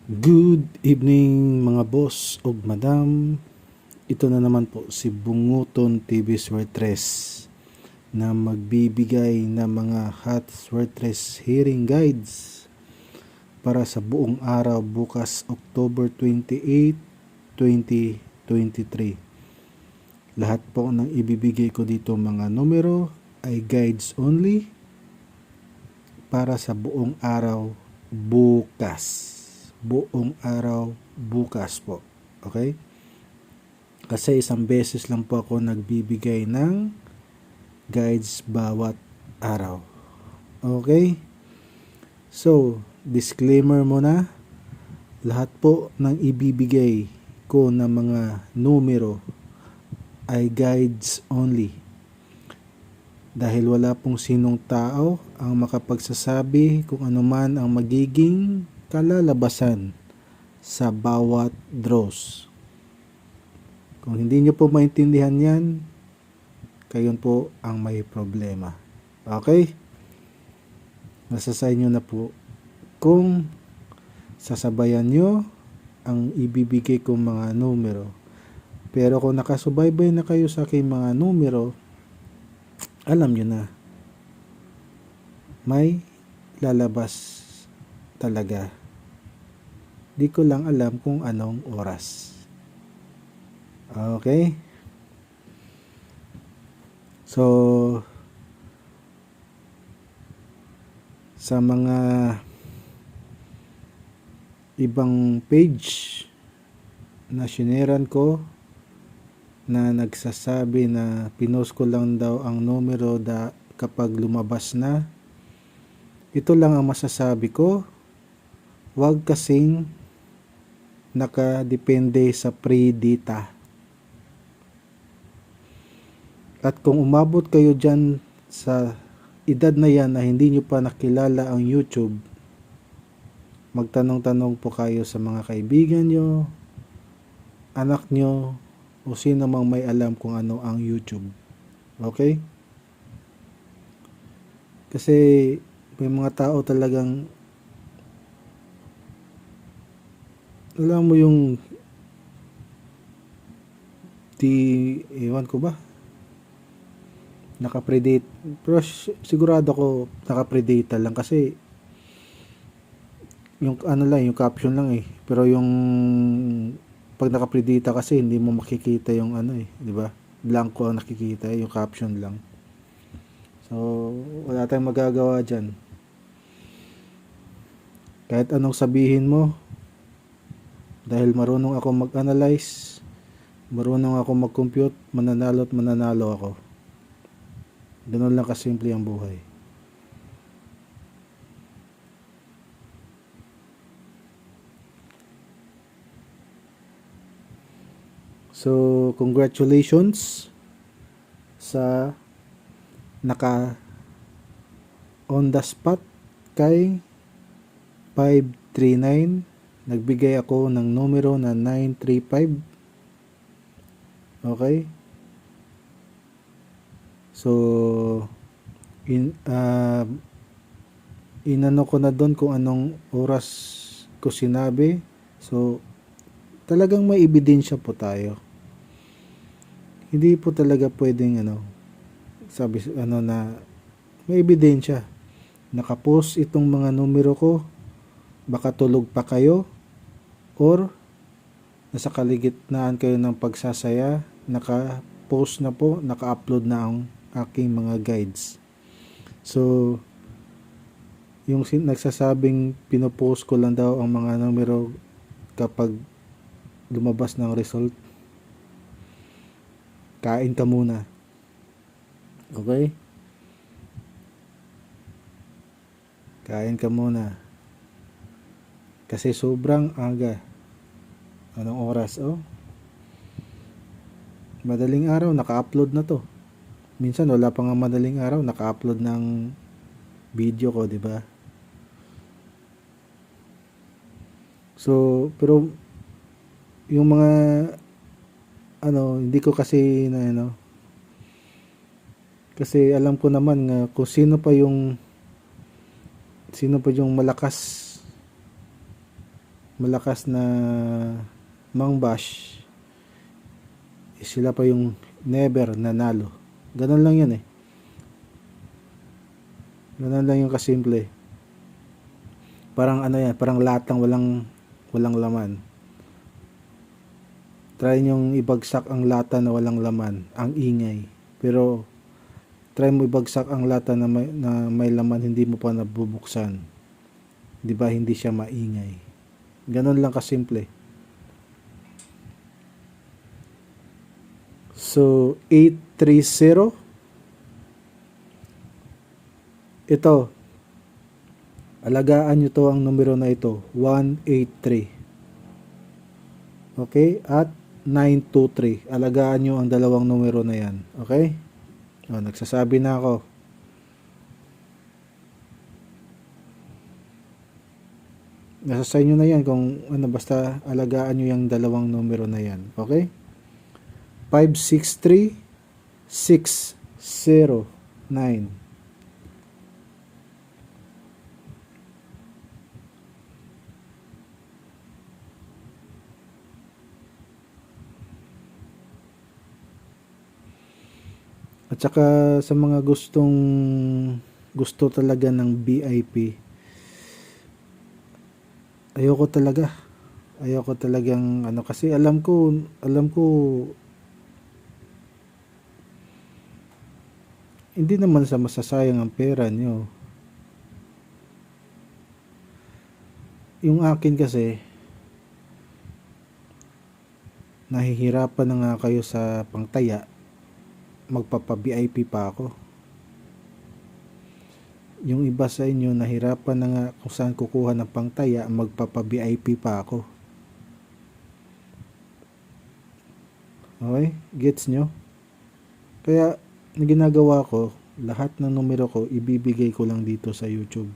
Good evening mga boss o madam. Ito na naman po si Bunguton TV Swertres na magbibigay ng mga hot Swertres hearing guides para sa buong araw bukas October 28, 2023. Lahat po ng ibibigay ko dito mga numero ay guides only para sa buong araw bukas. Buong araw bukas po. Okay? Kasi isang beses lang po ako nagbibigay ng guides bawat araw. Okay? So, disclaimer muna. Lahat po ng ibibigay ko na mga numero ay guides only. Dahil wala pong sinong tao ang makapagsasabi kung ano man ang magiging kalalabasan sa bawat draws. Kung hindi nyo po maintindihan yan, kayon po ang may problema. Okay? Nasa sa inyo na po kung sasabayan nyo ang ibibigay kong mga numero. Pero kung nakasubaybay na kayo sa aking mga numero, alam nyo na, may lalabas talaga. Di ko lang alam kung anong oras. Okay? So, sa mga ibang page na shineran ko na nagsasabi na pinost ko lang daw ang numero kapag lumabas na, ito lang ang masasabi ko. Huwag kasing nakadepende sa pre-data. At kung umabot kayo dyan sa edad na yan na hindi nyo pa nakilala ang YouTube, magtanong-tanong po kayo sa mga kaibigan nyo, anak nyo, o sino mang may alam kung ano ang YouTube. Okay? Kasi may mga tao talagang, alam mo yung ewan ko ba, naka-predate, pero sigurado ko naka-predate lang kasi yung ano lang, yung caption lang pero yung pag naka-predate kasi hindi mo makikita yung ano di ba? Blanco ang nakikita, yung caption lang. So wala tayong magagawa diyan. Kahit anong sabihin mo, dahil marunong ako mag-analyze, marunong ako mag-compute, mananalo at mananalo ako. Ganun lang kasimple ang buhay. So, congratulations sa naka on the spot kay 539. Nagbigay ako ng numero na 935. Okay? So, inano ko na doon kung anong oras ko sinabi. So, talagang may ebidensya po tayo. Hindi po talaga pwedeng sabi na may ebidensya. Nakapost itong mga numero ko, baka tulog pa kayo or nasa kaligitnaan kayo ng pagsasaya, naka-post na po, naka-upload na ang aking mga guides. So, yung nagsasabing pinopost ko lang daw ang mga numero kapag lumabas ng result, kain ka muna. Okay? Kain ka muna. Kasi sobrang aga. Anong oras? Madaling araw, naka-upload na to. Minsan wala pa nga madaling araw, naka-upload ng video ko, di ba? So, pero yung mga hindi ko kasi kasi alam ko naman nga kung sino pa yung malakas malakas na mangbash, sila pa yung never nanalo. Ganun lang yun eh. Ganun lang yung kasimple. Parang ano yan, parang latang walang laman. Try nyong ibagsak ang lata na walang laman, ang ingay. Pero try mo ibagsak ang lata na may laman, hindi mo pa nabubuksan. 'Di ba hindi siya maingay? Ganun lang kasimple. So 830, ito, alagaan nyo to, ang numero na ito, 183. Okay? At 923. Alagaan nyo ang dalawang numero na yan. Okay? O, nagsasabi na ako. Nasa sa inyo na yan kung ano, basta alagaan nyo yung dalawang numero na yan. Okay? 563 609. At saka sa mga gusto talaga ng VIP, ayoko talagang ano, kasi alam ko hindi naman sa masasayang ang pera nyo. Yung akin kasi, nahihirapan na nga kayo sa pangtaya, magpapa-VIP pa ako. Yung iba sa inyo nahirapan na nga kung saan kukuha ng pangtaya, magpapa-VIP pa ako. Okay? Gets nyo? Kaya ginagawa ko, lahat ng numero ko ibibigay ko lang dito sa YouTube.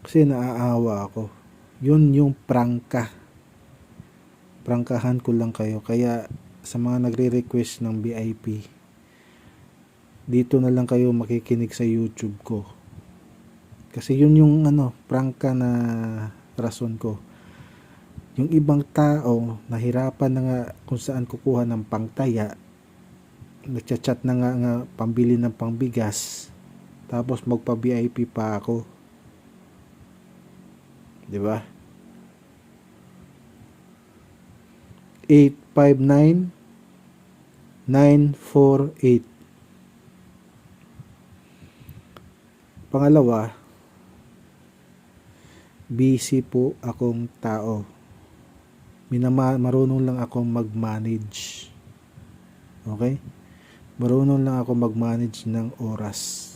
Kasi naaawa ako. Yun yung prangkahan ko lang kayo. Kaya sa mga nagre-request ng VIP, dito na lang kayo makikinig sa YouTube ko. Kasi yun yung prangka na rason ko. Yung ibang tao nahirapan na nga kung saan kukuha ng pangtaya, nagchat-chat na nga pambili ng pangbigas, tapos magpa-VIP pa ako. 'Di ba? 859 948. Pangalawa, busy po akong tao. Marunong lang akong mag-manage. Okay? Marunong lang ako mag-manage ng oras.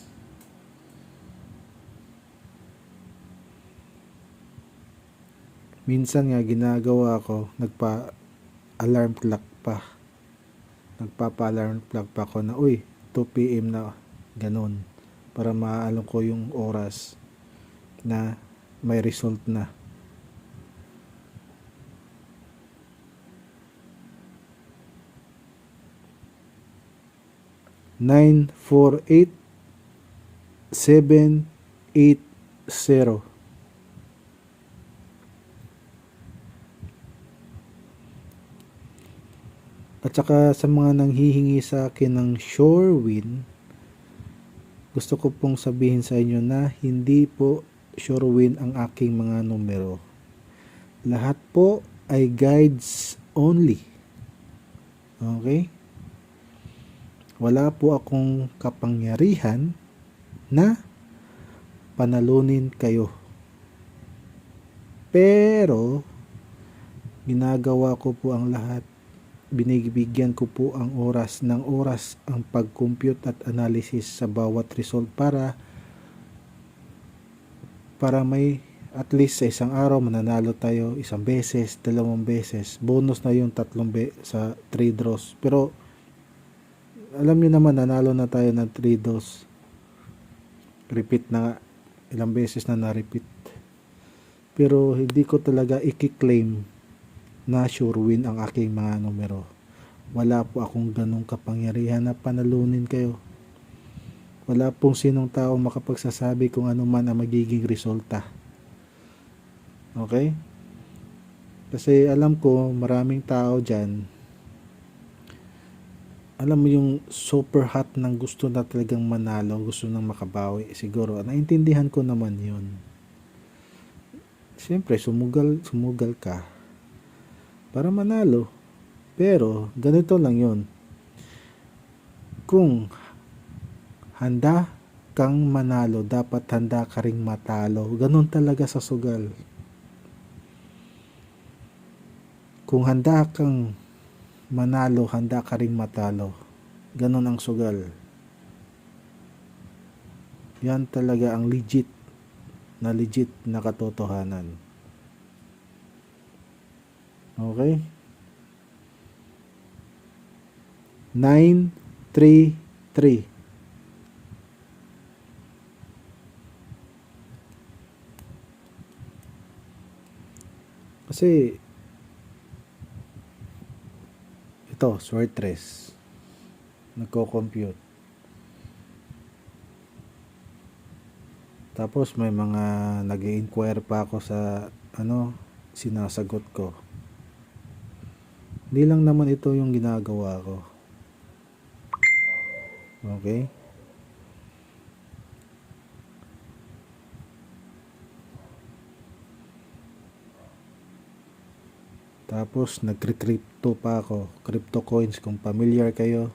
Minsan nga ginagawa ko, nagpa-alarm clock pa. Nagpapa-alarm clock pa ako na, 2 PM na, ganun. Para maalam ko yung oras na may result na. Nine, 4, 8, 7, 8, 0. At saka sa mga nanghihingi sa akin ng SureWin, gusto ko pong sabihin sa inyo na hindi po SureWin ang aking mga numero. Lahat po ay guides only. Okay? Wala po akong kapangyarihan na panalunin kayo. Pero ginagawa ko po ang lahat. Binibigyan ko po ang oras ang pag-compute at analysis sa bawat result para may at least sa isang araw mananalo tayo isang beses, 2 beses. Bonus na yung 3 sa 3 draws. Pero alam niyo naman, nanalo na tayo ng 3 draws. Repeat na nga. Ilang beses na na-repeat. Pero hindi ko talaga i-claim na SureWin ang aking mga numero. Wala po akong ganong kapangyarihan na panalunin kayo. Wala pong sinong tao makapagsasabi kung ano man ang magiging resulta. Okay? Kasi alam ko maraming tao dyan, alam mo yung super hot ng gusto na talagang manalo, gusto nang makabawi. Siguro, naintindihan ko naman yun. Siyempre, sumugal ka para manalo. Pero, ganito lang yun. Kung handa kang manalo, dapat handa ka ring matalo. Ganun talaga sa sugal. Kung handa kang manalo, handa ka ring matalo. Ganun ang sugal. Yan talaga ang legit na katotohanan. Okay? 933. Kasi ito, sortress. Nagko-compute. Tapos may mga nag-i-inquire pa ako sa sinasagot ko. Hindi lang naman ito yung ginagawa ko. Okay? Tapos nagre-crypto pa ako. Crypto coins kung familiar kayo.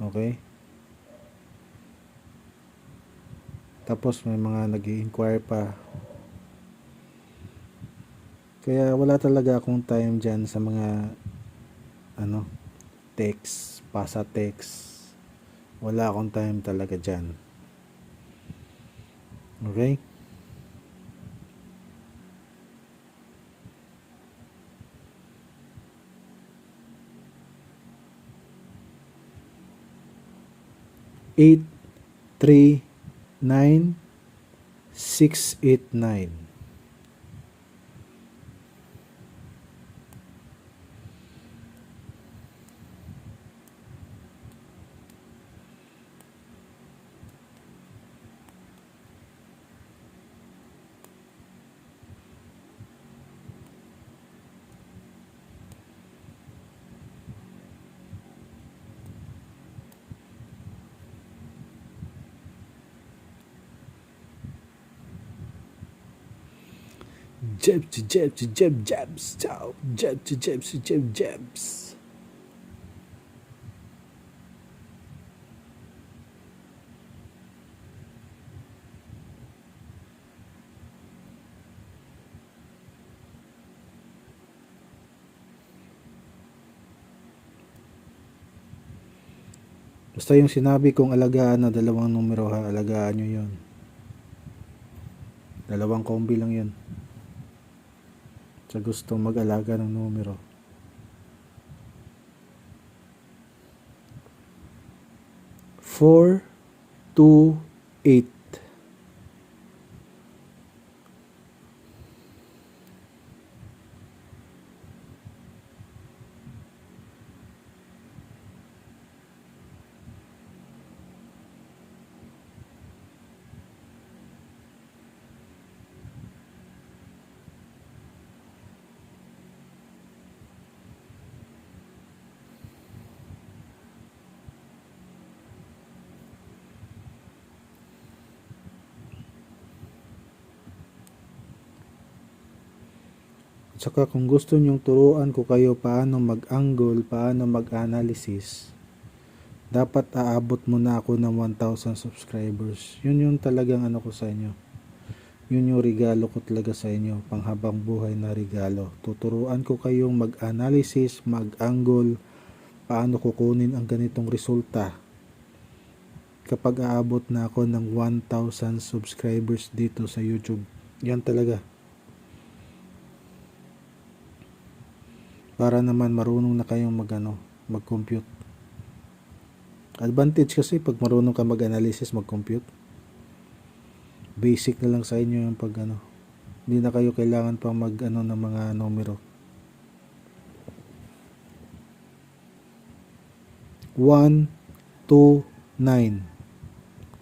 Okay? Tapos may mga nag-i-inquire pa. Kaya wala talaga akong time dyan sa mga text, pasa text. Wala akong time talaga dyan. Okay? Eight, 3, 9, 6, 8, 9. Jabs. Basta yung sinabi kong alagaan na dalawang numero ha, alagaan nyo yun. Dalawang kombi lang yun. Sa gustong mag-alaga ng numero. 4, 2, 8. At saka kung gusto nyong turuan ko kayo paano mag-angle, paano mag-analysis, dapat aabot muna ako ng 1,000 subscribers. Yun yung talagang ko sa inyo. Yun yung regalo ko talaga sa inyo, panghabang buhay na regalo. Tuturuan ko kayong mag-analysis, mag-angle, paano kukunin ang ganitong resulta kapag aabot na ako ng 1,000 subscribers dito sa YouTube. Yan talaga. Para naman marunong na kayong mag-compute. Advantage kasi pag marunong ka mag-analysis, mag-compute. Basic na lang sa inyo yung Hindi na kayo kailangan pang ng mga numero. 1, 2, 9.